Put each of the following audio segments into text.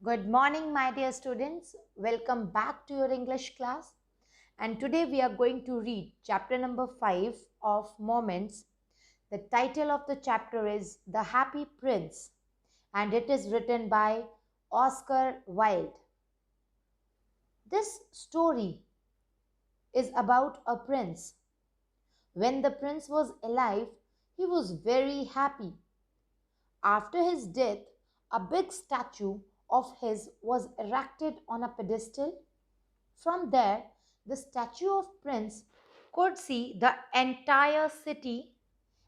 Good morning, my dear students. Welcome back to your English class. And today we are going to read chapter number 5 of Moments. The title of the chapter is The Happy Prince, and it is written by Oscar Wilde. This story is about a prince. When the prince was alive, he was very happy. After his death, a big statue of his was erected on a pedestal. From there, the statue of Prince could see the entire city,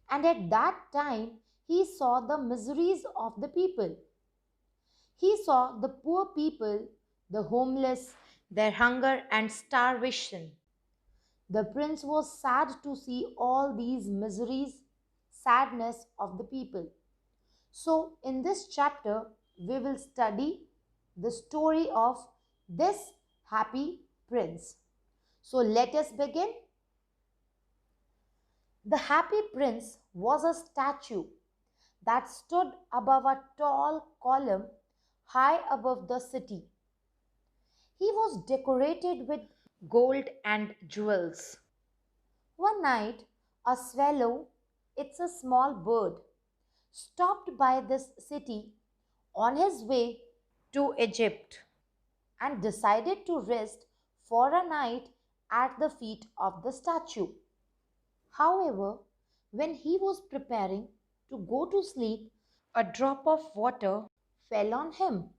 and at that time, he saw the miseries of the people. He saw the poor people, the homeless, their hunger and starvation. The prince was sad to see all these miseries, sadness of the people. So, in this chapter, we will study the story of this happy prince. So, let us begin. The happy prince was a statue that stood above a tall column high above the city. He was decorated with gold and jewels. One night, a swallow, it's a small bird, stopped by this city on his way to Egypt and decided to rest for a night at the feet of the statue. However, when he was preparing to go to sleep, a drop of water fell on him,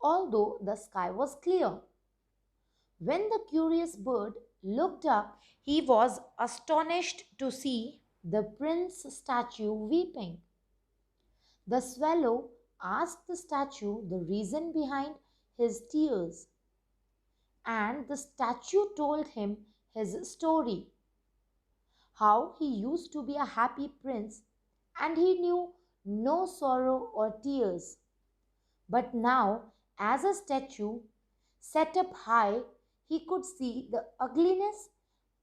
although the sky was clear. When the curious bird looked up, he was astonished to see the prince statue weeping. The swallow asked the statue the reason behind his tears, and the statue told him his story, how he used to be a happy prince and he knew no sorrow or tears. But now, as a statue set up high, he could see the ugliness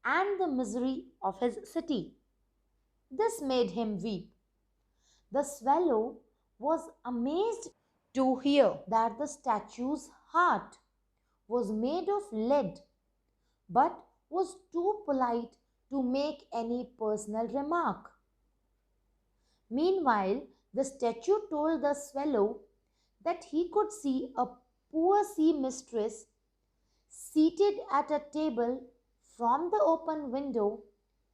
and the misery of his city. This made him weep. The swallow was amazed to hear that the statue's heart was made of lead, but was too polite to make any personal remark. Meanwhile, the statue told the swallow that he could see a poor sea mistress seated at a table from the open window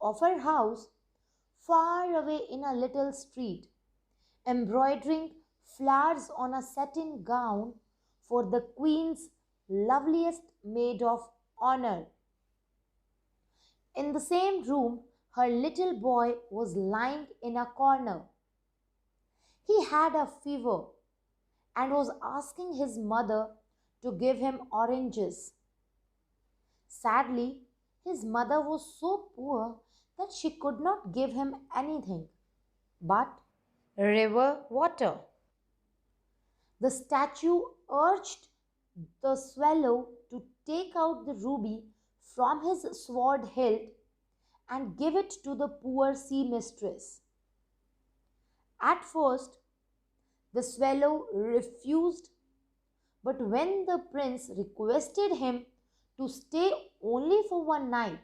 of her house far away in a little street, embroidering flowers on a satin gown for the queen's loveliest maid of honor. In the same room, her little boy was lying in a corner. He had a fever and was asking his mother to give him oranges. Sadly, his mother was so poor that she could not give him anything but river water. The statue urged the swallow to take out the ruby from his sword hilt and give it to the poor sea mistress. At first, the swallow refused, but when the prince requested him to stay only for one night,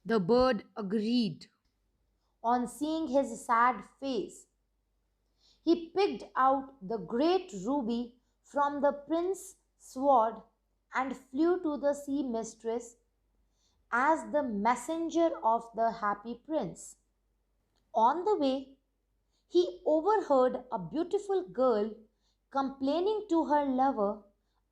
the bird agreed. On seeing his sad face, he picked out the great ruby from the prince's sword and flew to the sea mistress as the messenger of the happy prince. On the way, he overheard a beautiful girl complaining to her lover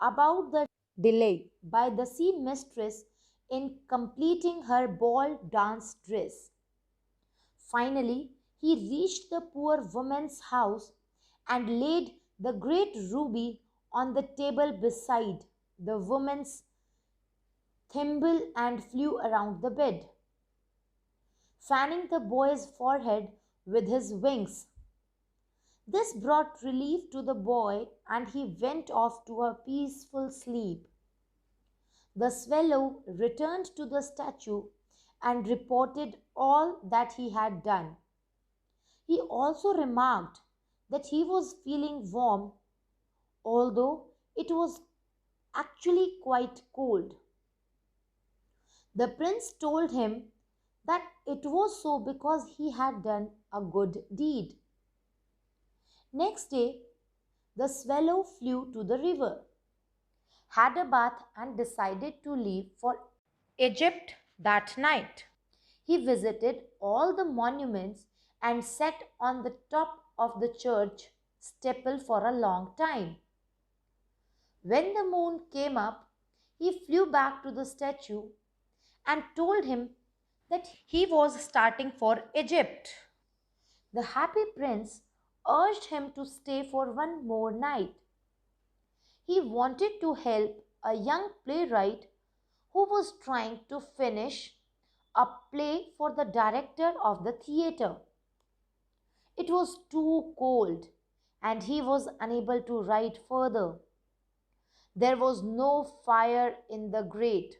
about the delay by the sea mistress in completing her ball dance dress. Finally, he reached the poor woman's house and laid the great ruby on the table beside the woman's thimble and flew around the bed, fanning the boy's forehead with his wings. This brought relief to the boy and he went off to a peaceful sleep. The swallow returned to the statue and reported all that he had done. He also remarked that he was feeling warm, although it was actually quite cold. The prince told him that it was so because he had done a good deed. Next day, the swallow flew to the river, had a bath, and decided to leave for Egypt that night. He visited all the monuments and sat on the top of the church steeple for a long time. When the moon came up, he flew back to the statue and told him that he was starting for Egypt. The happy prince urged him to stay for one more night. He wanted to help a young playwright who was trying to finish a play for the director of the theatre. It was too cold and he was unable to write further. There was no fire in the grate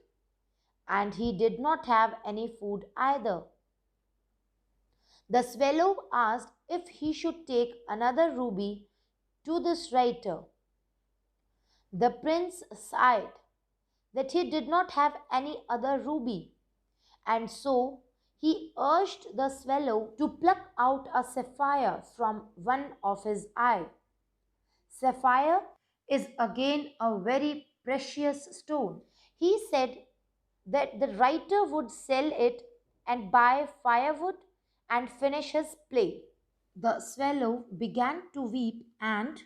and he did not have any food either. The swallow asked if he should take another ruby to this writer. The prince sighed that he did not have any other ruby, and so he urged the swallow to pluck out a sapphire from one of his eye. Sapphire is again a very precious stone. He said that the writer would sell it and buy firewood and finish his play. The swallow began to weep and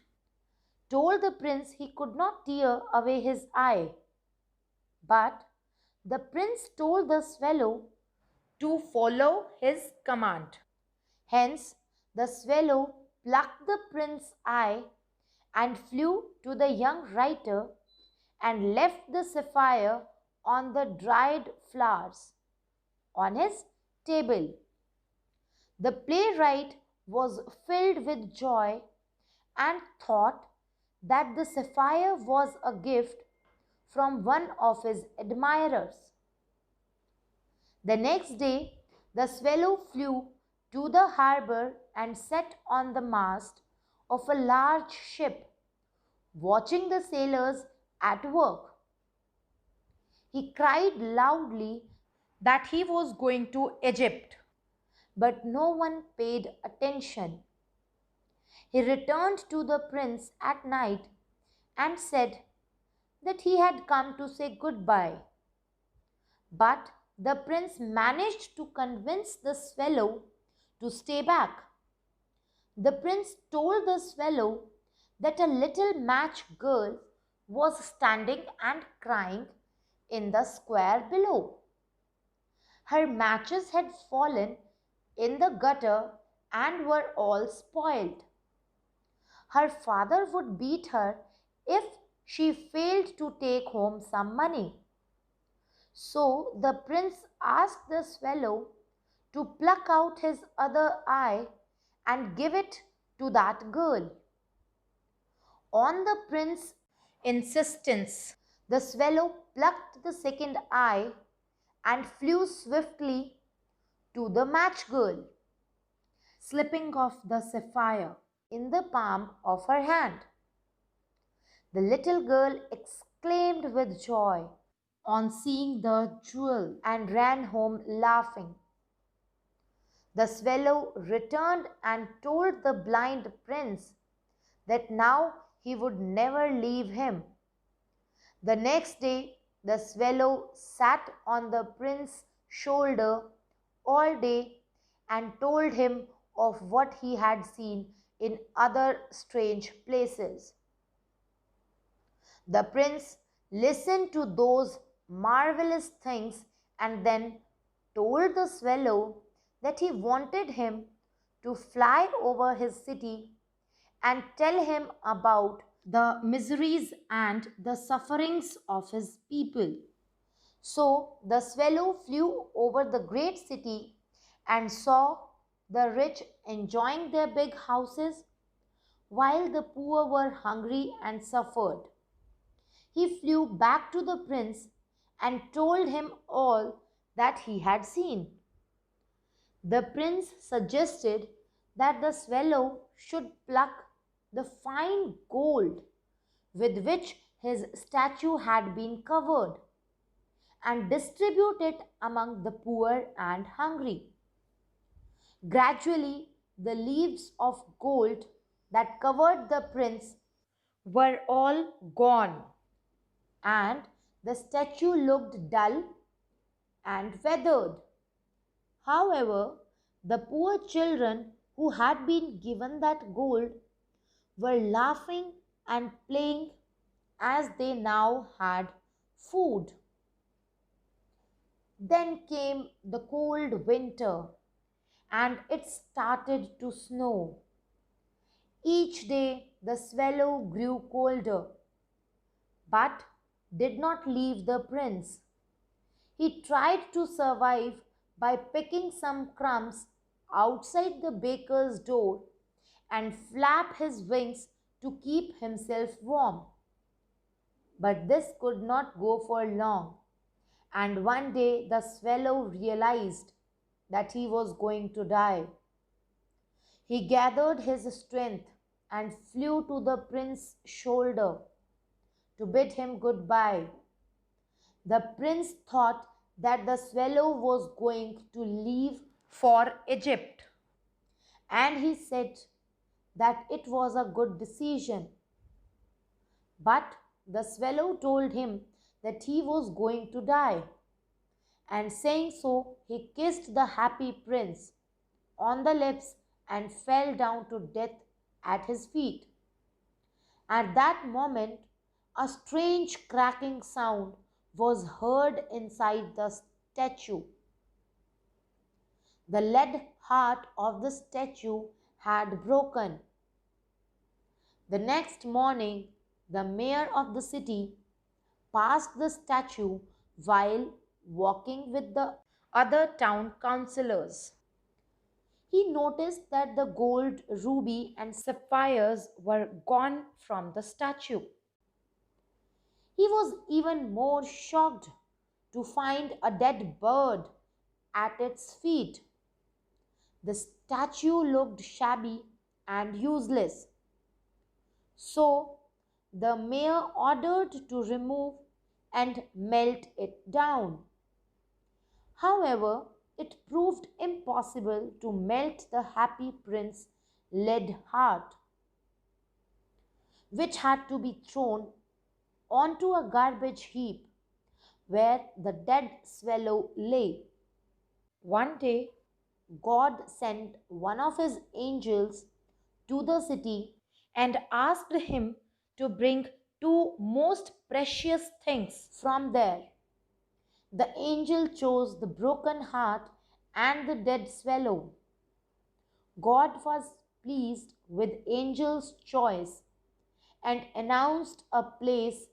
told the prince he could not tear away his eye. But the prince told the swallow to follow his command. Hence, the swallow plucked the prince's eye and flew to the young writer and left the sapphire on the dried flowers on his table. The playwright was filled with joy and thought that the sapphire was a gift from one of his admirers. The next day, the swallow flew to the harbor and sat on the mast of a large ship, watching the sailors at work. He cried loudly that he was going to Egypt, but no one paid attention. He returned to the prince at night and said that he had come to say goodbye. But the prince managed to convince the swallow to stay back. The prince told the swallow that a little match girl was standing and crying in the square below. Her matches had fallen in the gutter and were all spoiled. Her father would beat her if she failed to take home some money. So the prince asked the swallow to pluck out his other eye and give it to that girl. On the prince's insistence, the swallow plucked the second eye and flew swiftly to the match girl, slipping off the sapphire in the palm of her hand. The little girl exclaimed with joy on seeing the jewel and ran home laughing. The swallow returned and told the blind prince that now he would never leave him. The next day, the swallow sat on the prince's shoulder all day and told him of what he had seen in other strange places. The prince listened to those marvelous things and then told the swallow that he wanted him to fly over his city and tell him about the miseries and the sufferings of his people. So the swallow flew over the great city and saw the rich enjoying their big houses while the poor were hungry and suffered. He flew back to the prince and told him all that he had seen. The prince suggested that the swallow should pluck the fine gold with which his statue had been covered, and distribute it among the poor and hungry. Gradually, the leaves of gold that covered the prince were all gone, and the statue looked dull and weathered. However, the poor children who had been given that gold were laughing and playing as they now had food. Then came the cold winter and it started to snow. Each day the swallow grew colder but did not leave the prince. He tried to survive by picking some crumbs outside the baker's door and flap his wings to keep himself warm. But this could not go for long, and one day the swallow realized that he was going to die. He gathered his strength and flew to the prince's shoulder to bid him goodbye. The prince thought that the swallow was going to leave for Egypt, and he said that it was a good decision. But the swallow told him that he was going to die, and saying so, he kissed the happy prince on the lips and fell down to death at his feet. At that moment, a strange cracking sound was heard inside the statue. The lead heart of the statue had broken. The next morning, the mayor of the city passed the statue while walking with the other town councillors. He noticed that the gold, ruby, and sapphires were gone from the statue. He was even more shocked to find a dead bird at its feet. The statue looked shabby and useless. So the mayor ordered to remove and melt it down. However, it proved impossible to melt the happy prince's lead heart, which had to be thrown onto a garbage heap where the dead swallow lay. One day, God sent one of his angels to the city and asked him to bring two most precious things from there. The angel chose the broken heart and the dead swallow. God was pleased with angel's choice and announced a place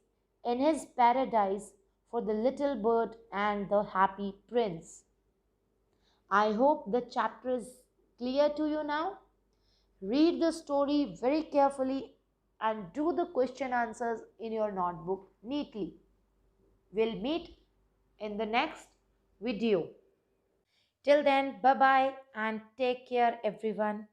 in his paradise for the little bird and the happy prince. I hope the chapter is clear to you now. Read the story very carefully and do the question answers in your notebook neatly. We'll meet in the next video. Till then, bye bye and take care, everyone.